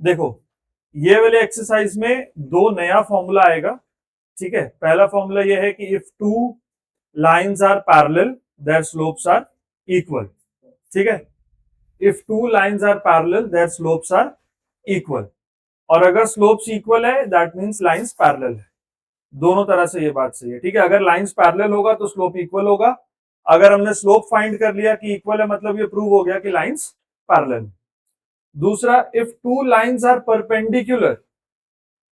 देखो ये वाले एक्सरसाइज में दो नया फॉर्मूला आएगा। ठीक है, पहला फॉर्मूला ये है कि if two lines are parallel their slopes are equal. ठीक है, if two lines are parallel their slopes are equal, और अगर स्लोप्स इक्वल है दैट मींस लाइंस पैरेलल है। दोनों तरह से ये बात सही है। ठीक है, अगर लाइंस पैरेलल होगा तो स्लोप इक्वल होगा, अगर हमने स्लोप फाइंड कर लिया कि इक्वल है मतलब ये प्रूव हो गया कि लाइंस पैरेलल। दूसरा, if two lines are perpendicular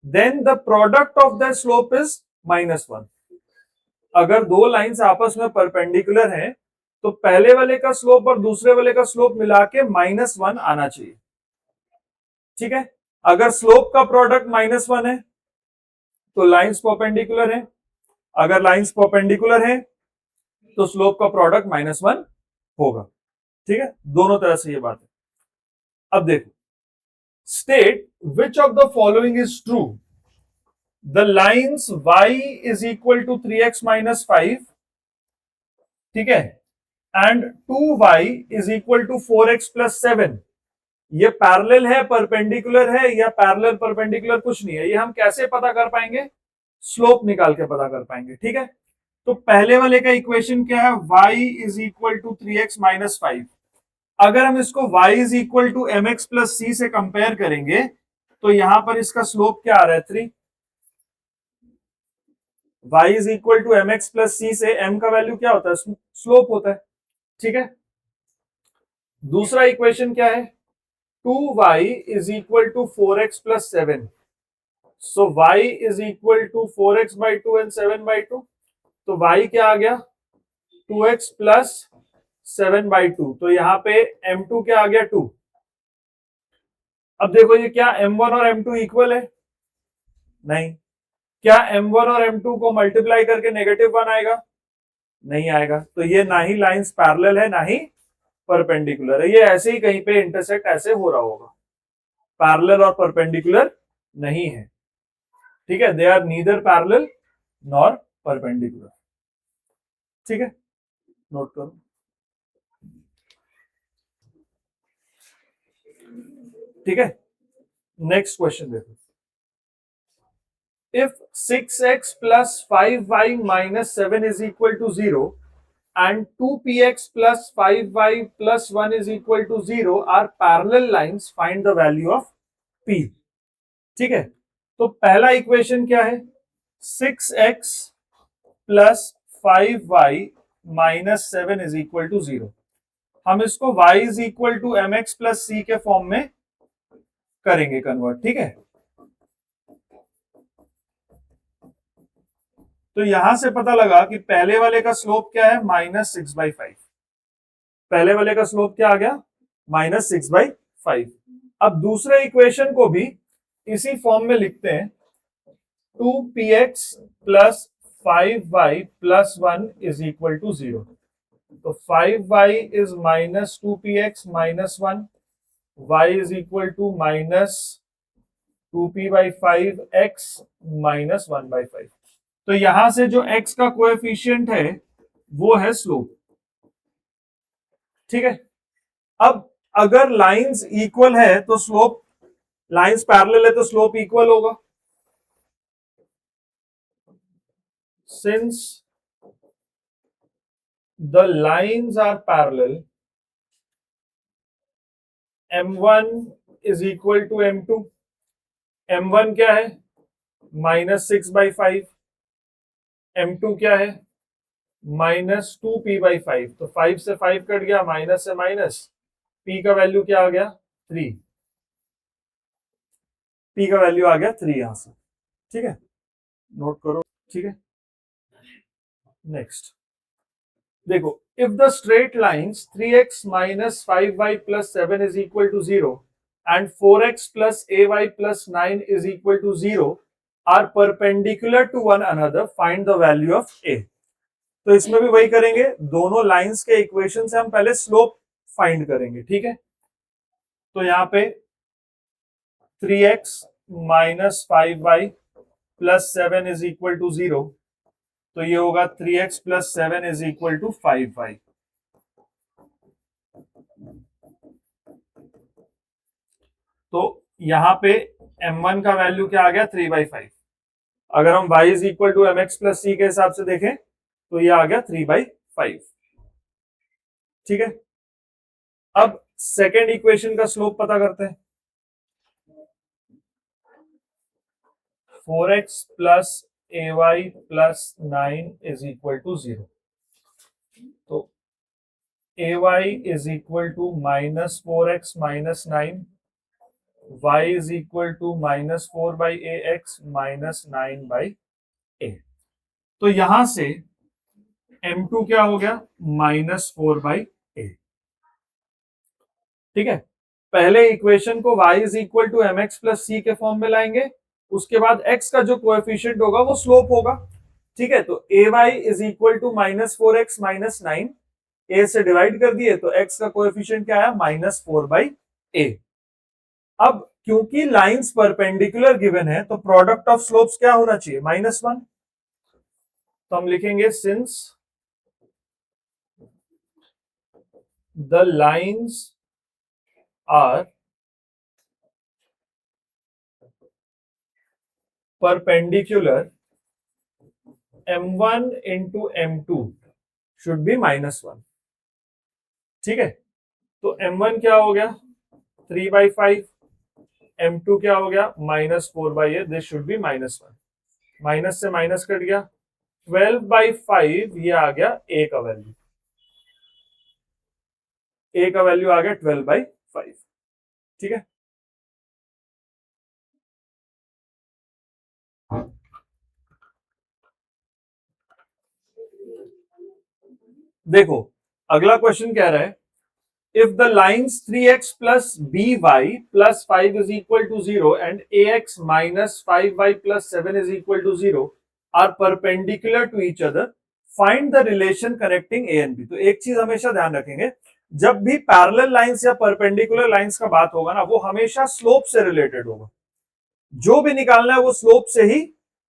then the product of the slope is -1। अगर दो लाइंस आपस में परपेंडिकुलर हैं तो पहले वाले का स्लोप और दूसरे वाले का स्लोप मिला के -1 आना चाहिए। ठीक है, अगर स्लोप का प्रोडक्ट -1 है तो लाइंस परपेंडिकुलर है, अगर लाइंस परपेंडिकुलर है तो स्लोप का प्रोडक्ट -1 होगा। ठीक है, दोनों तरह से ये बात है। अब देखो, state which of the following is true. The lines y is equal to 3x minus 5, ठीक है, and 2y is equal to 4x plus 7। ये पैरेलल है, परपेंडिकुलर है, या पैरेलल परपेंडिकुलर कुछ नहीं है। ये हम कैसे पता कर पाएंगे? स्लोप निकाल के पता कर पाएंगे। ठीक है, तो पहले वाले का इक्वेशन क्या है? y is equal to 3x minus 5। अगर हम इसको y is equal to m x plus c से कंपेयर करेंगे तो यहां पर इसका स्लोप क्या आ रहा है? 3। y is equal to m x plus c से m का वैल्यू क्या होता है? स्लोप होता है। ठीक है, दूसरा इक्वेशन क्या है? 2y is equal to 4x plus 7। So y is equal to 4x by 2 and 7 by 2। तो y क्या आ गया? 2x plus 7 by 2। तो यहां पे m2 क्या आ गया? 2। अब देखो ये क्या m1 और m2 इक्वल है? नहीं। क्या m1 और m2 को मल्टीप्लाई करके -1 आएगा? नहीं आएगा। तो ये ना ही लाइंस पैरेलल है ना ही परपेंडिकुलर है, ये ऐसे ही कहीं पे इंटरसेक्ट ऐसे हो रहा होगा, पैरेलल और परपेंडिकुलर नहीं है। ठीक है, they are neither parallel nor perpendicular. ठीक है, नोट करो। ठीक है, नेक्स्ट क्वेश्चन देखो। If 6x plus 5y minus 7 is equal to 0 and 2px plus 5y plus 1 is equal to 0 are parallel lines, find the value of p। ठीक है, तो पहला इक्वेशन क्या है? 6x plus 5y minus 7 is equal to 0। हम इसको y is equal to m x plus c के form में करेंगे कन्वर्ट। ठीक है, तो यहां से पता लगा कि पहले वाले का स्लोप क्या है? -6/5। पहले वाले का स्लोप क्या आ गया? -6/5। अब दूसरे इक्वेशन को भी इसी फॉर्म में लिखते हैं। 2px plus 5y plus 1 is equal to 0। तो 5y is minus 2px minus 1, y is equal to minus 2p/5x minus 1/5। तो यहां से जो x का कोएफिशिएंट है वो है स्लोप। ठीक है, अब अगर लाइंस इक्वल है तो स्लोप, लाइंस पैरेलल है तो स्लोप इक्वल होगा। Since the lines are parallel, m1 is equal to m2। m1 क्या है? -6/5। m2 क्या है? -2p/5। तो 5 से 5 कट गया, माइनस से माइनस, p का वैल्यू क्या आ गया? 3। p का वैल्यू आ गया 3 यहां से। ठीक है, नोट करो। ठीक है, नेक्स्ट देखो। If the straight lines 3x minus 5y plus 7 is equal to 0 and 4x plus ay plus 9 is equal to 0 are perpendicular to one another, find the value of a। तो इसमें भी वही करेंगे, दोनों लाइंस के equation से हम पहले स्लोप फाइंड करेंगे। ठीक है, तो यहां पे 3x minus 5y plus 7 is equal to 0, तो ये होगा 3x plus 7 is equal to 5y। तो यहां पे m1 का वैल्यू क्या आ गया 3/5। अगर हम y is equal to mx plus c के हिसाब से देखें तो ये आ गया 3/5। ठीक है, अब सेकेंड इक्वेशन का स्लोप पता करते हैं। 4x plus ay plus 9 is equal to 0। तो ay is equal to minus 4x minus 9, y is equal to minus 4/ax minus 9/a। तो यहां से m2 क्या हो गया -4/a। ठीक है, पहले इक्वेशन को y is equal to mx plus c के फॉर्म में लाएंगे, उसके बाद x का जो कोएफिशिएंट होगा वो स्लोप होगा। ठीक है, तो ay is equal to -4x minus 9, a से डिवाइड कर दिए तो x का कोएफिशिएंट क्या आया -4/a। अब क्योंकि लाइंस परपेंडिकुलर गिवन है तो प्रोडक्ट ऑफ स्लोप्स क्या होना चाहिए -1। तो हम लिखेंगे since the lines are perpendicular, m1 into m2 should be -1। ठीक है, तो m1 क्या हो गया 3/5, m2 क्या हो गया -4/a, this should be -1। Minus से माइनस कट गया, 12/5 ये आ गया a का वैल्यू, a का वैल्यू आ गया 12/5। ठीक है, देखो अगला क्वेश्चन कह रहा है if the lines 3x plus by plus 5 is equal to 0 and ax minus 5y plus 7 is equal to 0 are perpendicular to each other, find the relation connecting a and b। तो एक चीज हमेशा ध्यान रखेंगे, जब भी पैरेलल लाइंस या perpendicular lines का बात होगा ना, वो हमेशा स्लोप से रिलेटेड होगा। जो भी निकालना है वो स्लोप से ही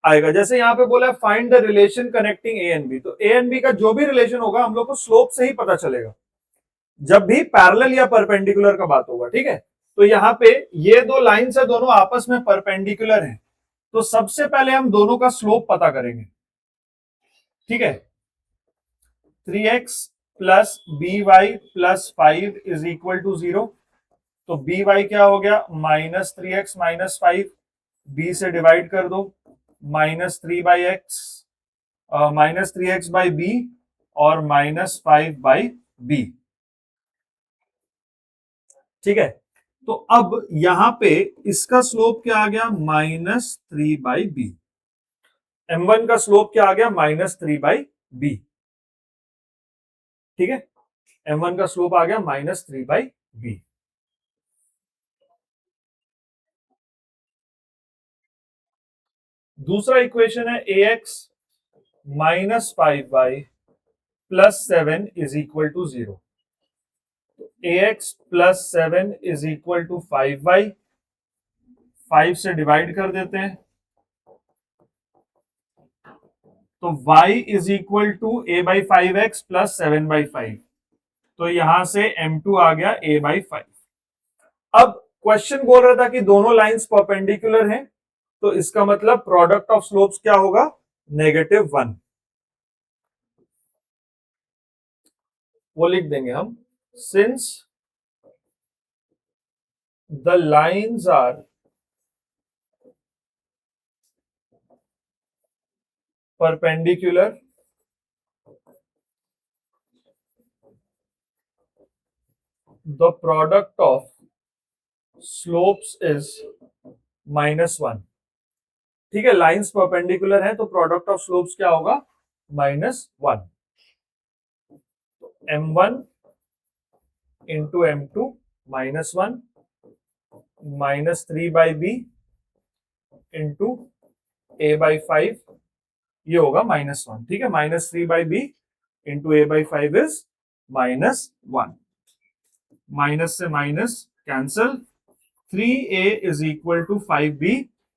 आएगा। जैसे यहां पे बोला find the relation connecting a and b, तो ए एंड बी का जो भी रिलेशन होगा हम लोग को स्लोप से ही पता चलेगा जब भी पैरेलल या परपेंडिकुलर का बात होगा। ठीक है, तो यहाँ पे ये दो लाइंस है, दोनों आपस में परपेंडिकुलर हैं, तो सबसे पहले हम दोनों का स्लोप पता करेंगे। ठीक है, 3x plus by plus 5 is equal to 0। तो by क्या हो गया -3x माइनस 5, b से डिवाइड कर दो -3/x -3x/b और -5/b। ठीक है, तो अब यहां पे इसका स्लोप क्या आ गया -3/b, m1 का स्लोप क्या आ गया -3/b। ठीक है, m1 का स्लोप आ गया -3/b। दूसरा इक्वेशन है ax minus 5y plus 7 is equal to 0। ax plus 7 is equal to 5y, 5 से डिवाइड कर देते हैं तो y is equal to a/5x plus 7/5। तो यहां से m2 आ गया a/5। अब क्वेश्चन बोल रहा था कि दोनों लाइंस परपेंडिकुलर हैं, तो इसका मतलब प्रोडक्ट ऑफ स्लोप्स क्या होगा -1। वो लिख देंगे हम, since the lines are perpendicular, the product of slopes is -1। ठीक है, लाइंस परपेंडिकुलर है तो प्रोडक्ट ऑफ स्लोप्स क्या होगा -1। m1 into m2 -1 -3/b into a/5 ये होगा -1। ठीक है, -3/b into a/5 is -1। Minus से minus cancel, 3a is equal to 5b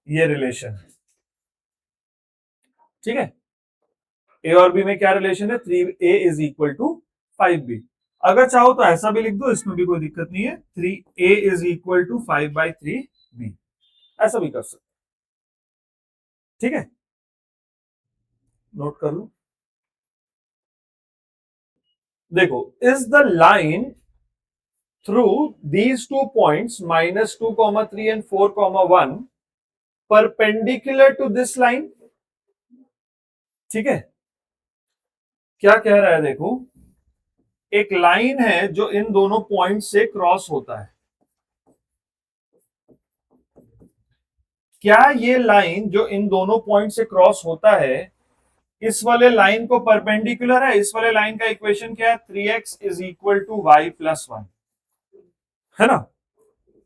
ये रिलेशन। ठीक है, ए और बी में क्या रिलेशन है 3a is equal to 5b। अगर चाहो तो ऐसा भी लिख दो, इसमें भी कोई दिक्कत नहीं है, 3a is equal to 5/3 B, ऐसा भी कर सकते, ठीक है, नोट कर लो। देखो, is the line through these 2 points -2, 3 and 4, 1 perpendicular to this line, ठीक है। क्या कह रहा है देखो, एक लाइन है जो इन दोनों पॉइंट से क्रॉस होता है, क्या ये लाइन जो इन दोनों पॉइंट से क्रॉस होता है इस वाले लाइन को परपेंडिकुलर है? इस वाले लाइन का इक्वेशन क्या है? 3x is equal to y plus 1, है ना।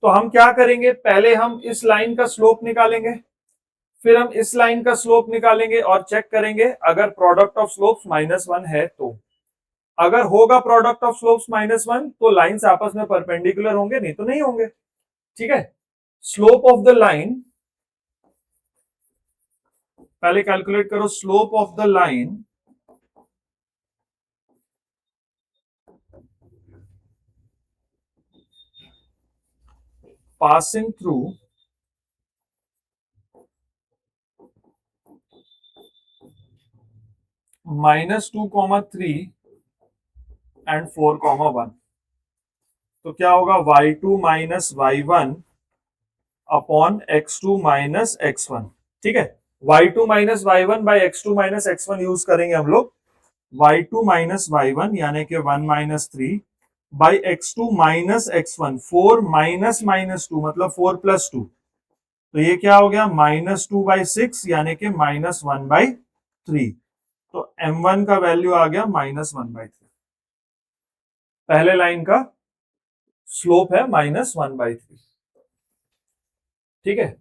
तो हम क्या करेंगे, पहले हम इस लाइन का स्लोप निकालेंगे, फिर हम इस लाइन का स्लोप निकालेंगे और चेक करेंगे अगर प्रोडक्ट ऑफ स्लोप्स -1 है तो। अगर होगा प्रोडक्ट ऑफ स्लोप्स -1 तो लाइंस आपस में परपेंडिकुलर होंगे, नहीं तो नहीं होंगे, ठीक है। स्लोप ऑफ द लाइन, पहले कैलकुलेट करो, slope of the line passing through -2, 3 and 4, 1, तो क्या होगा y2 minus y1 upon x2 minus x1, ठीक है। y2 minus y1 by x2 minus x1 use करेंगे हम लोग, y2 माइनस y1 यानी कि 1 minus 3 by x2 minus x1, 4 minus -2 मतलब 4 प्लस 2, तो ये क्या हो गया -2/6 यानी कि -1/3, तो m1 का वैल्यू आ गया -1/3, पहले लाइन का स्लोप है -1/3, ठीक है।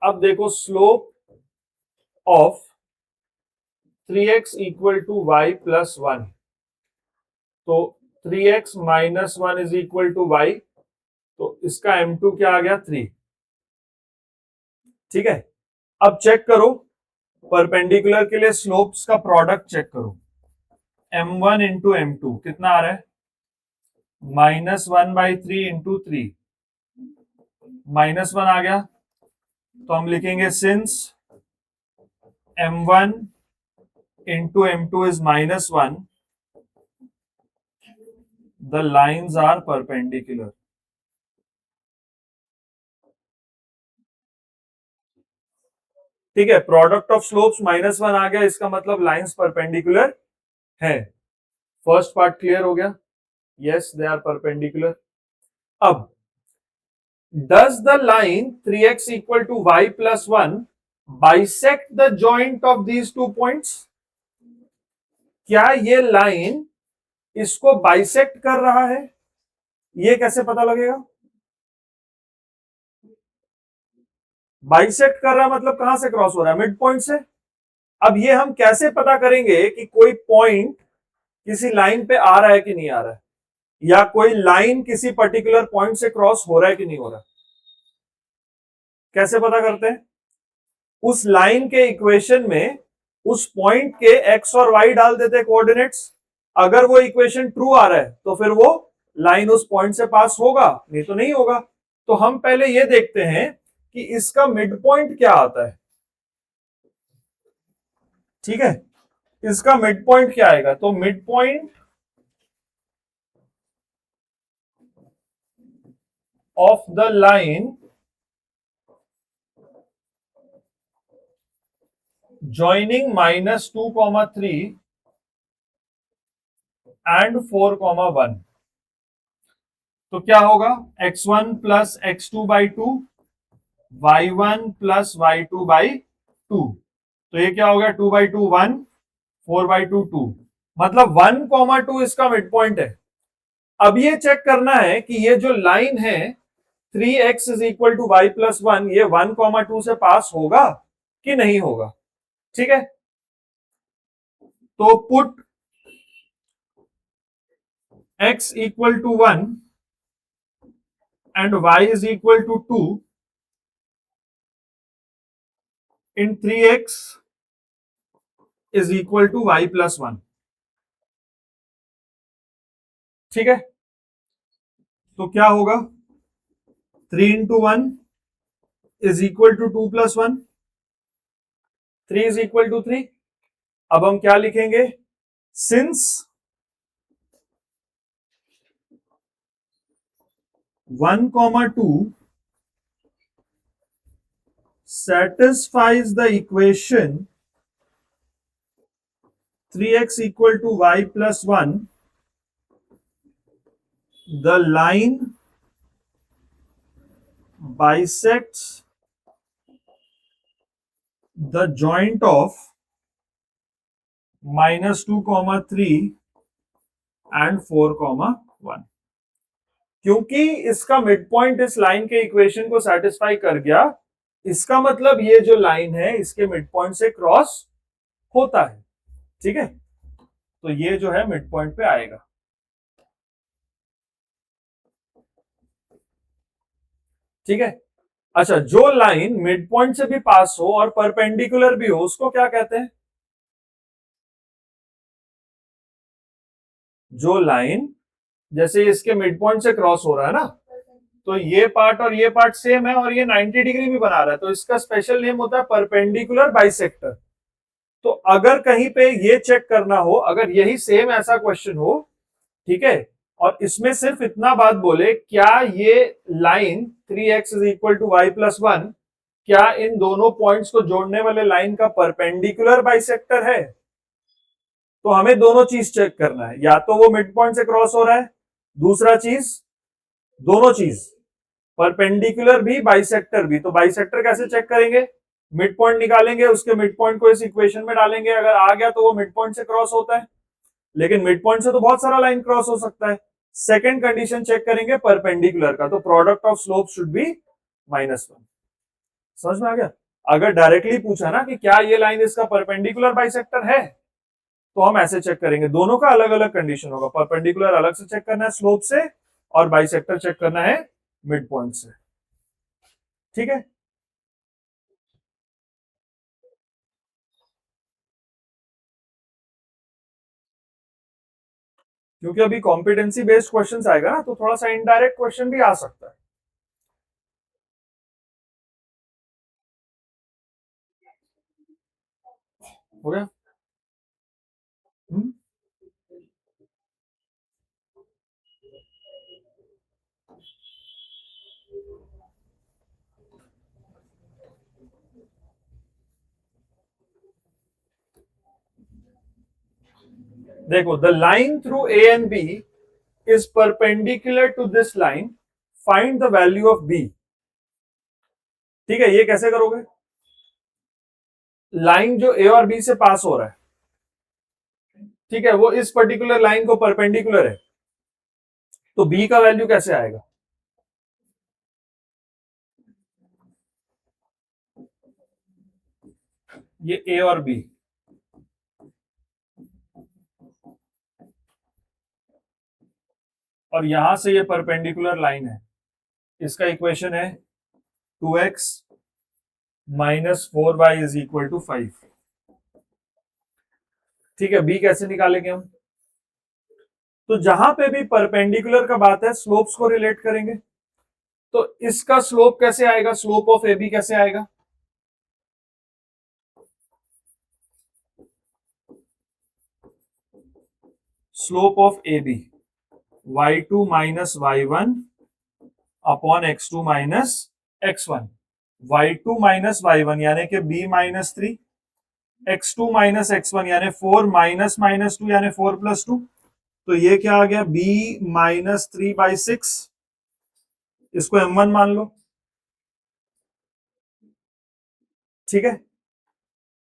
अब देखो slope of 3x equal to y plus 1, तो 3x minus 1 is equal to y, तो इसका m2 क्या आ गया 3, ठीक है। अब चेक करो परपेंडिकुलर के लिए स्लोप्स का प्रोडक्ट चेक करो, m1 इंटू m2 कितना आ रहा है, -1/3 इंटू 3, -1 आ गया, तो हम लिखेंगे since m1 into m2 is -1 the lines are perpendicular, ठीक है। प्रोडक्ट ऑफ स्लोप्स -1 आ गया, इसका मतलब लाइंस परपेंडिकुलर है। फर्स्ट पार्ट क्लियर हो गया, यस दे आर परपेंडिकुलर। अब does the line 3x equal to y plus 1 bisect the joint of these 2 points, क्या ये लाइन इसको बाइसेक्ट कर रहा है? ये कैसे पता लगेगा? बाइसेक्ट कर रहा है मतलब कहां से क्रॉस हो रहा है, मिड पॉइंट से। अब ये हम कैसे पता करेंगे कि कोई पॉइंट किसी लाइन पे आ रहा है कि नहीं आ रहा है, या कोई लाइन किसी पर्टिकुलर पॉइंट से क्रॉस हो रहा है कि नहीं हो रहा है? कैसे पता करते हैं? उस लाइन के इक्वेशन में उस पॉइंट के एक्स और वाई डाल देते हैं कोऑर्डिनेट्स, अगर वो इक्वेशन ट्रू आ रहा है तो फिर वो लाइन उस पॉइंट से पास होगा, नहीं तो नहीं होगा। तो हम पहले ये देखते हैं कि इसका मिड पॉइंट क्या आता है, ठीक है। इसका मिड पॉइंट क्या आएगा, तो mid point of the line joining -2, 3 and 4, 1, तो क्या होगा x1 plus x2/2 y1 plus y2/2, तो ये क्या हो गया 2/2 1, 4/2 2, मतलब 1, 2 इसका मिड पॉइंट है। अब ये चेक करना है कि ये जो लाइन है 3x is equal to y plus 1 ये 1, 2 से पास होगा कि नहीं होगा, ठीक है। तो put x equal to 1 and y is equal to 2 in 3x is equal to y plus 1, ठीक है। तो क्या होगा 3 into 1 is equal to 2 plus 1, 3 is equal to 3. अब हम क्या लिखेंगे, since 1, 2 satisfies the equation 3x equal to y plus 1, the line bisects the joint of -2, 3 and 4, 1. क्योंकि इसका मिड पॉइंट इस लाइन के इक्वेशन को सेटिस्फाई कर गया, इसका मतलब ये जो लाइन है इसके मिड पॉइंट से क्रॉस होता है, ठीक है। तो ये जो है मिड पॉइंट पे आएगा, ठीक है। अच्छा, जो लाइन मिड पॉइंट से भी पास हो और परपेंडिकुलर भी हो उसको क्या कहते हैं? जो लाइन जैसे इसके मिड पॉइंट से क्रॉस हो रहा है ना, तो ये पार्ट और ये पार्ट सेम है और ये 90 डिग्री भी बना रहा है, तो इसका स्पेशल नेम होता है परपेंडिकुलर बाइसेक्टर। तो अगर कहीं पे ये चेक करना हो, अगर यही सेम ऐसा क्वेश्चन हो, ठीक है, और इसमें सिर्फ इतना बात बोले क्या ये line 3x is equal to y plus 1 क्या इन दोनों पॉइंट्स को जोड़ने वाले लाइन का परपेंडिकुलर बाइसेक्टर है, तो हमें दोनों चीज चेक करना है, या तो वो मिड पॉइंट से क्रॉस हो रहा है, दूसरा चीज, दोनों चीज, परपेंडिकुलर भी बाइसेक्टर भी। तो बाइसेक्टर कैसे चेक करेंगे? मिड पॉइंट निकालेंगे, उसके मिड पॉइंट को इस इक्वेशन में डालेंगे, अगर आ गया तो वो मिड पॉइंट से क्रॉस होता है, लेकिन मिड पॉइंट से तो बहुत सारा लाइन क्रॉस हो सकता है। सेकंड कंडीशन चेक करेंगे परपेंडिकुलर का, तो product of slope should be -1। समझ में आ गया? अगर डायरेक्टली पूछा ना कि क्या ये लाइन इसका परपेंडिकुलर बाइसेक्टर है, तो हम ऐसे चेक करेंगे, दोनों का अलग अलग कंडीशन होगा, परपेंडिकुलर अलग से चेक करना है स्लोप से, और बाइसेक्टर चेक करना है मिड पॉइंट से, ठीक है। क्योंकि अभी कॉम्पिटेंसी बेस्ड क्वेश्चंस आएगा ना, तो थोड़ा सा इनडायरेक्ट क्वेश्चन भी आ सकता है। हो गया? देखो, the line through A and B is perpendicular to this line, find the value of b. ठीक है, ये कैसे करोगे? लाइन जो ए और बी से पास हो रहा है, ठीक है, वो इस पर्टिकुलर लाइन को परपेंडिकुलर है, तो बी का वैल्यू कैसे आएगा? ये ए और बी, और यहां से ये परपेंडिकुलर लाइन है, इसका इक्वेशन है 2x minus 4y is equal to 5। ठीक है, बी कैसे निकालेंगे हम? तो जहां पे भी परपेंडिकुलर का बात है, स्लोप्स को रिलेट करेंगे, तो इसका स्लोप कैसे आएगा? स्लोप ऑफ ए बी कैसे आएगा? Slope of A B y2 minus y1 upon x2 minus x1। y2 minus y1 यानी कि b minus 3, x2 minus x1 यानी 4 माइनस माइनस 2 यानी 4 प्लस 2, तो ये क्या आ गया? b माइनस 3/6, इसको m1 मान लो, ठीक है।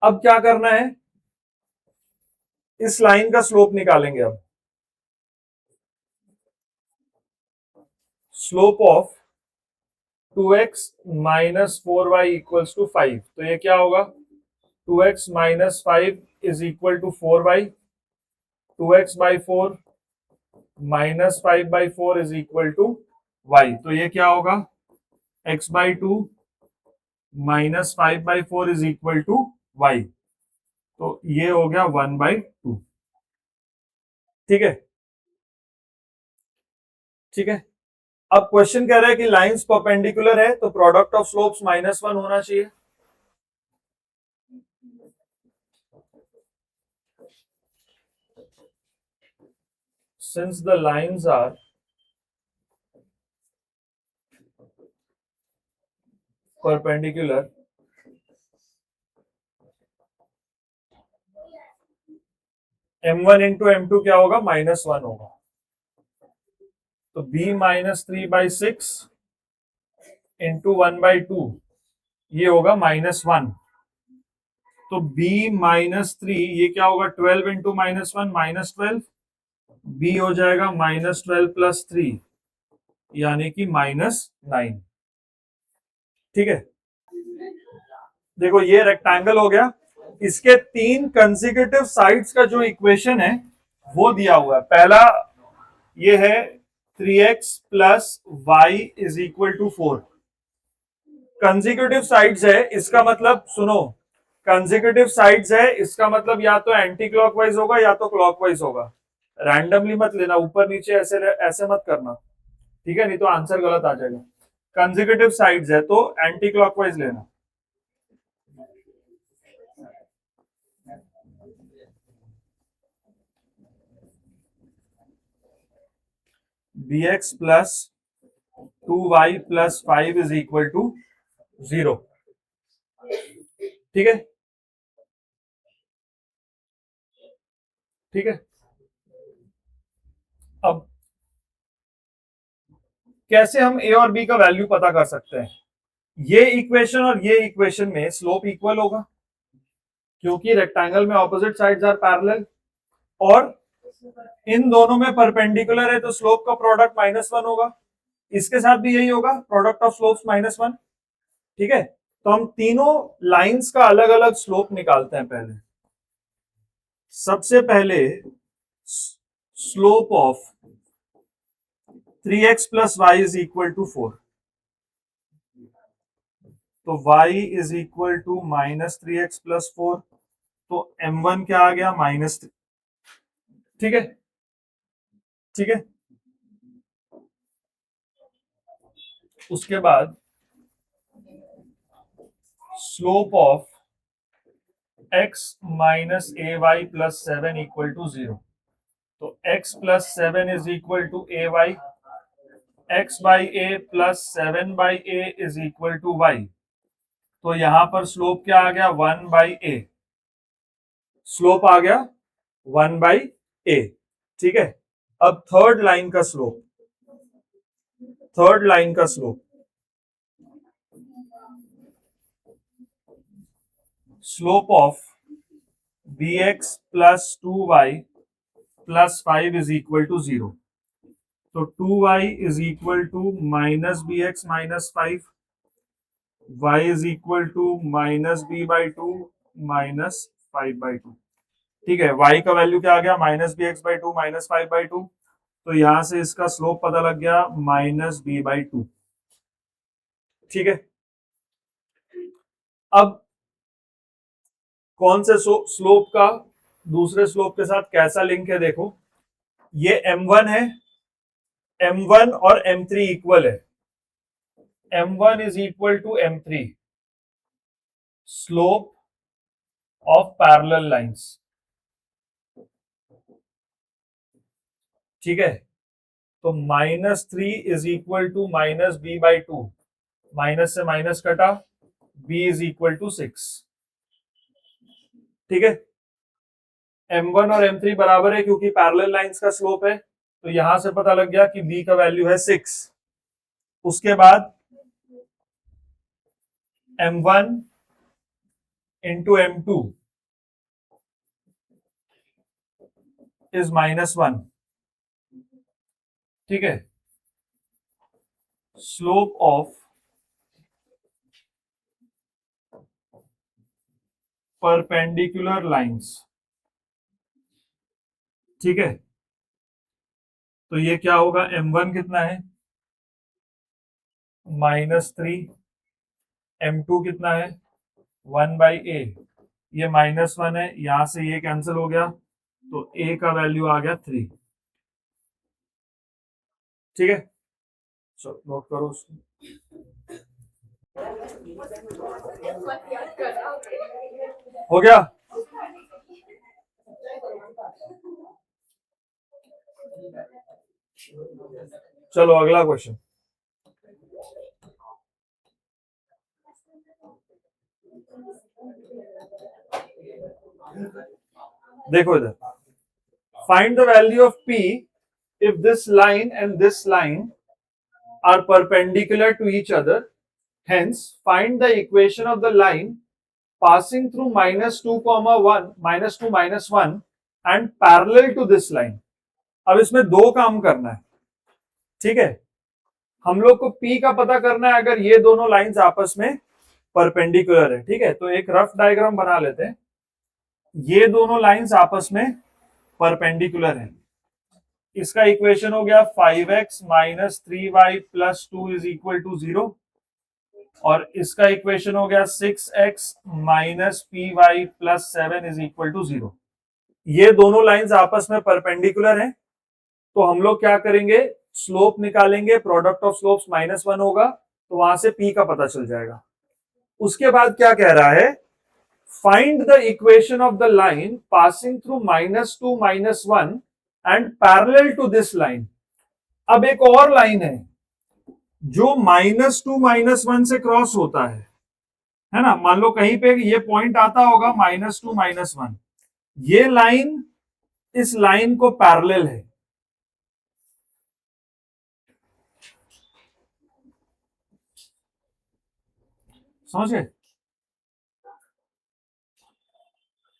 अब क्या करना है? इस लाइन का स्लोप निकालेंगे। अब slope of 2x minus 4y equals to 5, तो ये क्या होगा? 2x minus 5 is equal to 4y, 2x by 4 minus 5/4 is equal to y, तो ये क्या होगा? x by 2 minus 5/4 is equal to y, तो ये हो गया 1/2। ठीक है, ठीक है। अब क्वेश्चन कह रहा है कि लाइंस परपेंडिकुलर है तो प्रोडक्ट ऑफ स्लोप्स -1 होना चाहिए। Since the lines are perpendicular m1 into m2 क्या होगा, -1 होगा। तो b-3/6 इंटू 1/2 ये होगा -1। तो b-3 ये क्या होगा, 12 इंटू -1 -12, b हो जाएगा -12 + 3 यानी कि -9। ठीक है, देखो ये रेक्टेंगल हो गया, इसके 3 कंसेक्यूटिव साइड्स का जो इक्वेशन है वो दिया हुआ है। पहला ये है 3x + y = 4। कंसेक्यूटिव साइड्स है, इसका मतलब सुनो, कंसेक्यूटिव साइड्स है इसका मतलब या तो एंटी क्लॉकवाइज होगा या तो क्लॉकवाइज होगा। रैंडमली मत लेना, ऊपर नीचे ऐसे ऐसे मत करना, ठीक है, नहीं तो आंसर गलत आ जाएगा। कंसेक्यूटिव साइड्स है तो एंटी क्लॉकवाइज लेना। bx + 2y + 5 = 0। ठीक है, ठीक है। अब कैसे हम a और b का वैल्यू पता कर सकते हैं? ये इक्वेशन और ये इक्वेशन में स्लोप इक्वल होगा क्योंकि रेक्टेंगल में ऑपोजिट साइड्स आर पैरेलल, और इन दोनों में परपेंडिकुलर है तो स्लोप का प्रोडक्ट -1 होगा। इसके साथ भी यही होगा, प्रोडक्ट ऑफ स्लोप्स -1। ठीक है, तो हम तीनों लाइंस का अलग अलग स्लोप निकालते हैं। पहले सबसे पहले स्लोप ऑफ 3x + y = 4, तो y = -3x + 4, तो m1 क्या आ गया, -3। ठीक है, ठीक है। उसके बाद स्लोप ऑफ x - ay + 7 = 0, तो x + 7 = ay, x/a + 7/a = y। तो यहां पर स्लोप क्या आ गया, 1/a। स्लोप आ गया 1/a। ठीक है, अब थर्ड लाइन का स्लोप, थर्ड लाइन का slope, slope of bx + 2y + 5 = 0, तो 2y = -bx - 5, y = -b/2 - 5/2। ठीक है, y का वैल्यू क्या आ गया, -bx/2 - 5/2, तो यहां से इसका स्लोप पता लग गया -b/2। ठीक है, अब कौन से स्लोप का दूसरे स्लोप के साथ कैसा लिंक है, देखो ये m1 है, m1 और m3 इक्वल है, m1 = m3, slope of parallel lines. ठीक है, तो -3 = -b/2, माइनस से माइनस कटा, b = 6। ठीक है, m1 और m3 बराबर है क्योंकि पैरेलल लाइंस का स्लोप है, तो यहां से पता लग गया कि b का वैल्यू है 6। उसके बाद m1 इंटू m2 इज -1। ठीक है, स्लोप ऑफ परपेंडिकुलर लाइंस। ठीक है, तो ये क्या होगा, m1 कितना है, -3, m2 कितना है, 1/a, ये -1 है, यहां से ये कैंसिल हो गया, तो a का वैल्यू आ गया 3। ठीक है, चलो नोट करो उसको। हो गया। चलो अगला क्वेश्चन। देखो इधर, find the value of p if this line and this line are perpendicular to each other. Hence, find the equation of the line passing through -2, 1, -2, -1 and parallel to this line. अब इसमें दो काम करना है, ठीक है। हम लोग को P का पता करना है अगर ये दोनों लाइंस आपस में परपेंडिकुलर है, ठीक है। तो एक रफ डायग्राम बना लेते हैं। ये दोनों लाइंस आपस में परपेंडिकुलर है। इसका इक्वेशन हो गया 5x minus 3y plus 2 is equal to 0 और इसका इक्वेशन हो गया 6x minus py plus 7 is equal to 0। ये दोनों लाइंस आपस में परपेंडिकुलर हैं, तो हम लोग क्या करेंगे, स्लोप निकालेंगे। प्रोडक्ट ऑफ स्लोप्स -1 होगा, तो वहां से p का पता चल जाएगा। उसके बाद क्या कह रहा है, find the equation of the line passing through -2, -1 and parallel to this line. अब एक और लाइन है जो -2, -1 से क्रॉस होता है ना। मान लो कहीं पे ये पॉइंट आता होगा -2, -1, ये लाइन इस लाइन को पैरेलल है। समझे?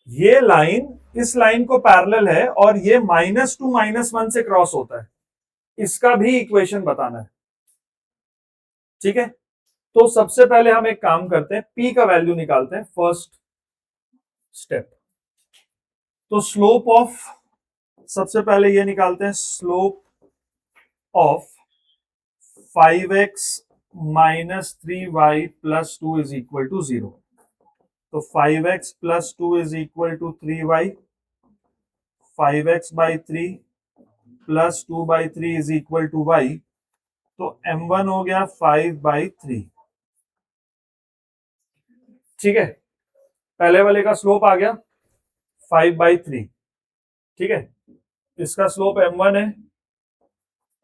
ये लाइन इस लाइन को पैरेलल है और ये -2, -1 से क्रॉस होता है। इसका भी इक्वेशन बताना है, ठीक है। तो सबसे पहले हम एक काम करते हैं, p का वैल्यू निकालते हैं, फर्स्ट स्टेप। तो स्लोप ऑफ, सबसे पहले ये निकालते हैं, slope of 5x minus 3y plus 2 is equal to 0। तो 5x plus 2 is equal to 3y, 5x by 3 plus 2 by 3 is equal to y। तो m1 हो गया 5/3, ठीक है। पहले वाले का स्लोप आ गया 5/3, ठीक है। इसका स्लोप m1 है,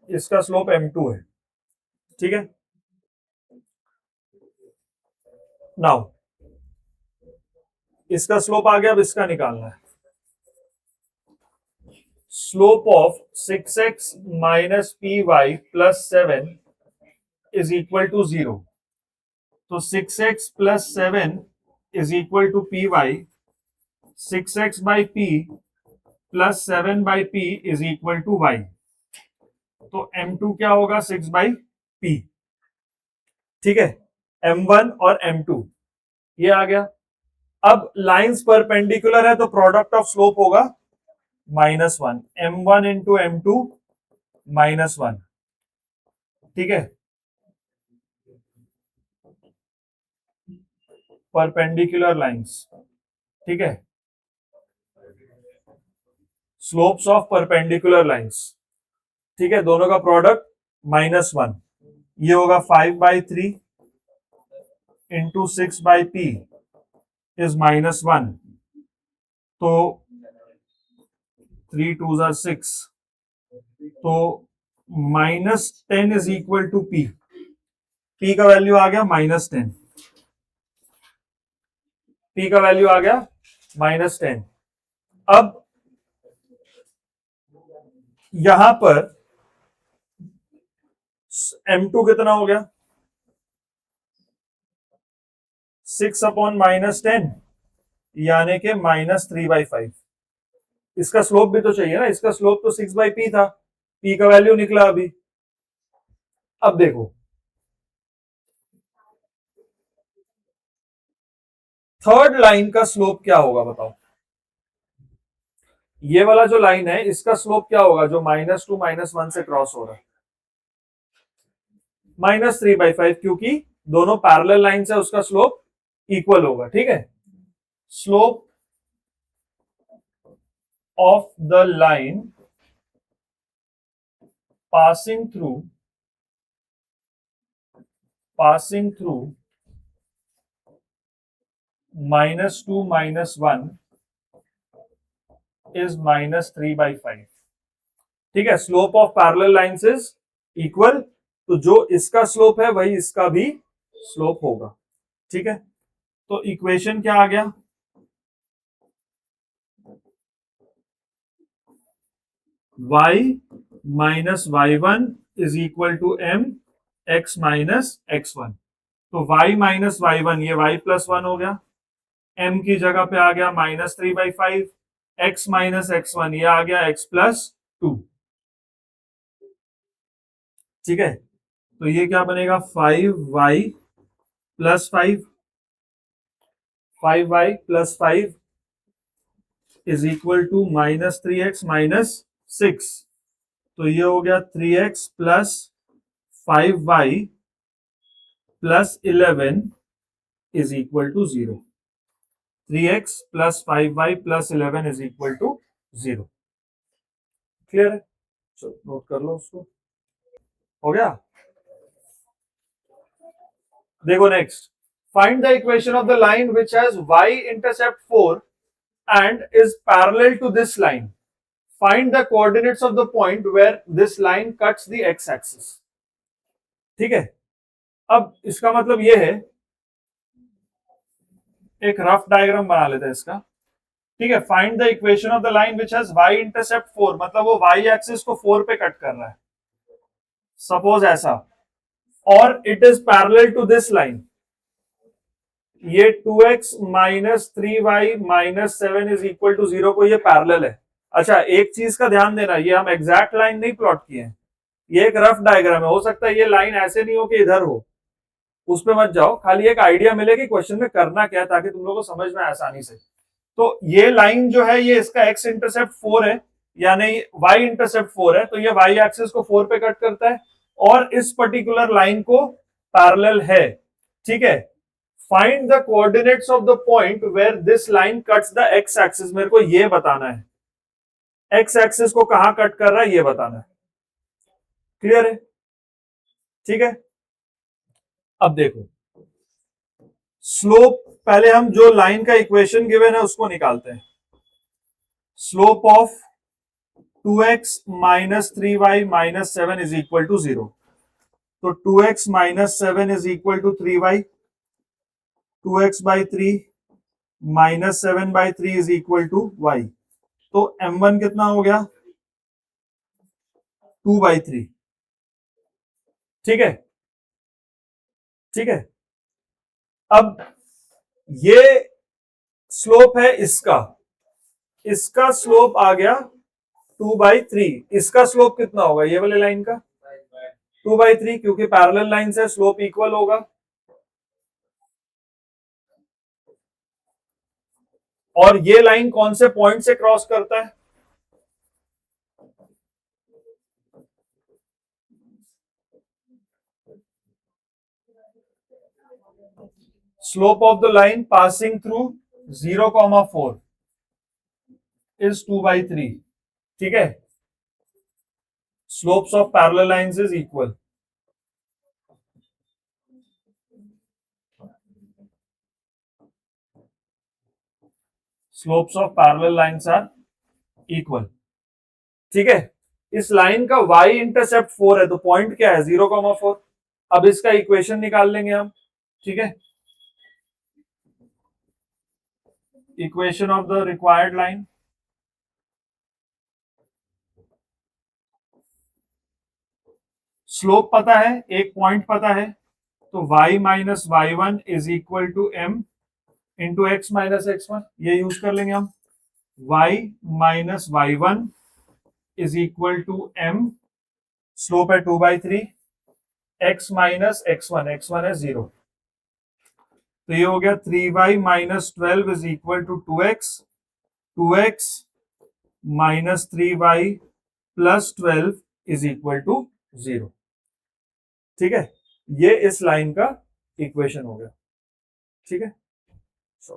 इसका स्लोप m2 है, ठीक है। नाउ इसका स्लोप आ गया, अब इसका निकालना है। Slope of 6x minus py plus 7 is equal to 0। तो 6x plus 7 is equal to py, 6x by p plus 7 by p is equal to y। तो m2 क्या होगा, 6/p, ठीक है। m1 और m2 ये आ गया। अब लाइंस परपेंडिकुलर है, तो प्रोडक्ट ऑफ स्लोप होगा -1, m1 इंटू m2 -1, ठीक है। परपेंडिकुलर लाइंस, ठीक है। स्लोप्स ऑफ परपेंडिकुलर लाइंस, ठीक है। दोनों का प्रोडक्ट -1, ये होगा 5/3 इंटू 6/p इज -1। तो 3 2 are 6, तो -10 is equal to p। p का वैल्यू आ गया -10, p का वैल्यू आ गया -10। अब यहां पर m2 कितना हो गया, 6/-10 यानी कि -3/5। इसका स्लोप भी तो चाहिए ना, इसका स्लोप तो 6/p था, p का वैल्यू निकला अभी। अब देखो थर्ड लाइन का स्लोप क्या होगा बताओ। ये वाला जो लाइन है इसका स्लोप क्या होगा, जो -2, -1 से क्रॉस हो रहा है, -3/5, क्योंकि दोनों पैरेलल लाइंस है, उसका स्लोप इक्वल होगा, ठीक है। Slope of the line passing through passing through -2 -1 is -3/5। ठीक है, slope of parallel lines is equal, तो जो इसका स्लोप है वही इसका भी स्लोप होगा। ठीक है, तो इक्वेशन क्या आ गया, y minus y1 is equal to m x minus x1। तो y माइनस y1 ये y प्लस 1 हो गया, m की जगह पे आ गया -3/5, x माइनस x1 ये आ गया x प्लस 2। ठीक है, तो ये क्या बनेगा 5y plus 5, 5y plus 5 is equal to -3x minus 6। तो ये हो गया 3x plus 5y plus 11 is equal to 0। 3x plus 5y plus 11 is equal to 0। Clear है, चलो नोट कर लो उसको, हो गया। देखो next, find the equation of the line which has y intercept 4 and is parallel to this line. Find the coordinates of the point where this line cuts the x-axis. ठीक है, अब इसका मतलब ये है, एक रफ डायग्राम बना लेते हैं इसका। ठीक है, find the equation of the line which has y intercept 4, मतलब वो y एक्सिस को 4 पे कट कर रहा है, सपोज ऐसा, और it is parallel to this line, ये 2x minus 3y minus 7 is equal to 0 को ये पैरेलल है। अच्छा, एक चीज का ध्यान देना, ये हम एग्जैक्ट लाइन नहीं प्लॉट किए हैं, ये एक रफ डायग्राम है, हो सकता है ये लाइन ऐसे नहीं हो कि इधर हो, उस पे मत जाओ, खाली एक आइडिया मिले कि क्वेश्चन में करना क्या है ताकि तुम लोगों को समझ में आसानी से। तो ये लाइन जो है ये इसका x इंटरसेप्ट 4 है, यानी y इंटरसेप्ट 4 है, तो ये y एक्सिस को 4 पे कट करता है और इस पर्टिकुलर लाइन को पैरेलल है। ठीक है, find the coordinates of the point where this line cuts the x axis, मेरे को ये बताना है एक्स एक्सिस को कहां कट कर रहा है ये बताना है। क्लियर है, ठीक है। अब देखो स्लोप, पहले हम जो लाइन का इक्वेशन गिवन है उसको निकालते हैं। Slope of 2x minus 3y minus 7 is equal to 0, तो 2x minus 7 is equal to 3y, 2x by 3 minus 7 by 3 is equal to y, तो m1 कितना हो गया 2/3। ठीक है, ठीक है। अब ये स्लोप है इसका, इसका स्लोप आ गया 2/3, इसका स्लोप कितना होगा ये वाले लाइन का 2/3, क्योंकि पैरेलल लाइन से स्लोप इक्वल होगा। और ये लाइन कौन से पॉइंट से क्रॉस करता है, slope of the line passing through 0,4 is 2/3। ठीक है, slopes of parallel lines is equal. Slopes of parallel lines are equal. ठीक है, इस लाइन का y इंटरसेप्ट 4 है, तो पॉइंट क्या है 0,4। अब इसका इक्वेशन निकाल लेंगे हम। ठीक है, equation of the required line, slope पता है, एक पॉइंट पता है, तो y minus y1 is equal to m into x minus x1, ये यूज कर लेंगे हम। y minus y1 is equal to m, slope है 2/3, x माइनस x1, x1 है 0, तो ये हो गया 3y minus 12 is equal to 2x, 2x minus 3y plus 12 is equal to 0। ठीक है, ये इस लाइन का इक्वेशन हो गया। ठीक है।